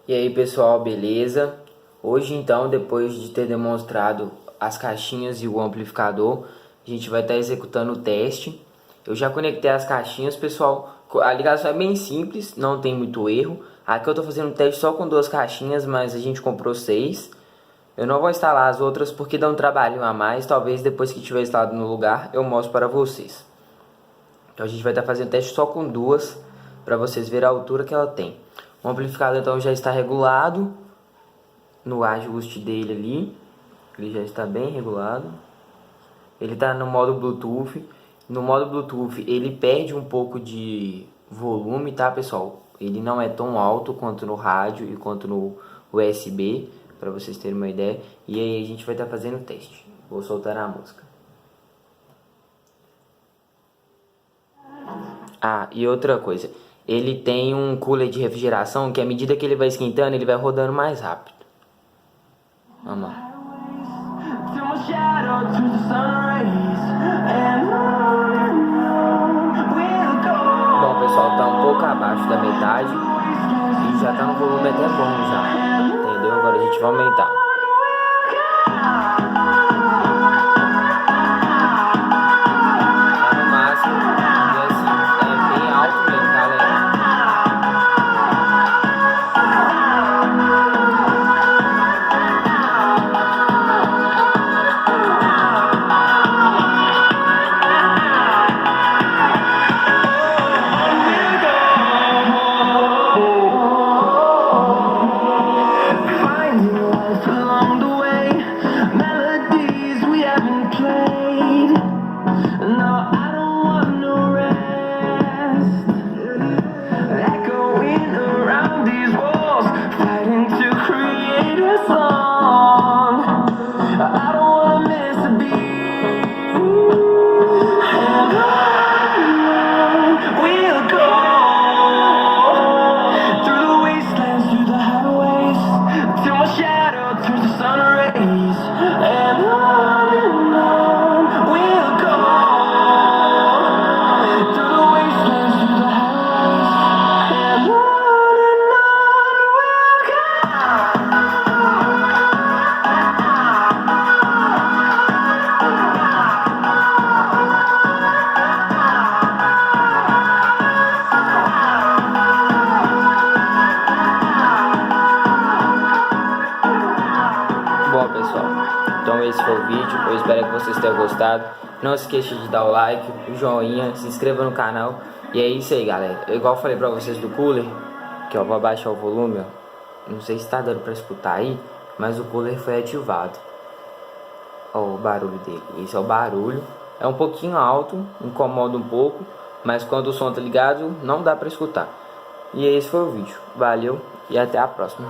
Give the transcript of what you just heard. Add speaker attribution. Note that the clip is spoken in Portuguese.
Speaker 1: E aí pessoal, beleza? Hoje então, depois de ter demonstrado as caixinhas e o amplificador, a gente vai estar executando o teste. Eu já conectei as caixinhas, pessoal. A ligação é bem simples, não tem muito erro. Aqui eu estou fazendo um teste só com 2 caixinhas, mas a gente comprou 6. Eu não vou instalar as outras porque dá um trabalhinho a mais. Talvez depois que tiver instalado no lugar eu mostro para vocês. Então a gente vai estar fazendo teste só com 2 para vocês verem a altura que ela tem. O amplificador então já está regulado no ajuste dele ali. Ele já está bem regulado. Ele está no modo Bluetooth. No modo Bluetooth ele perde um pouco de volume, tá pessoal? Ele não é tão alto quanto no rádio e quanto no USB, para vocês terem uma ideia. E aí a gente vai estar fazendo o teste. Vou soltar a música. Ah, e outra coisa. Ele tem um cooler de refrigeração que à medida que ele vai esquentando, ele vai rodando mais rápido. Vamos lá. Bom pessoal, tá um pouco abaixo da metade e já tá no volume até bom já, entendeu? Agora a gente vai aumentar. Tá no máximo e assim, é bem alto mesmo, galera. Bom pessoal, então esse foi o vídeo, eu espero que vocês tenham gostado. Não se esqueça de dar o like, o joinha, se inscreva no canal. E é isso aí galera, igual eu falei pra vocês do cooler, que eu vou abaixar o volume, ó. Não sei se tá dando pra escutar aí, mas o cooler foi ativado. Ó o barulho dele, esse é o barulho. É um pouquinho alto, incomoda um pouco, mas quando o som tá ligado, não dá pra escutar. E esse foi o vídeo, valeu e até a próxima.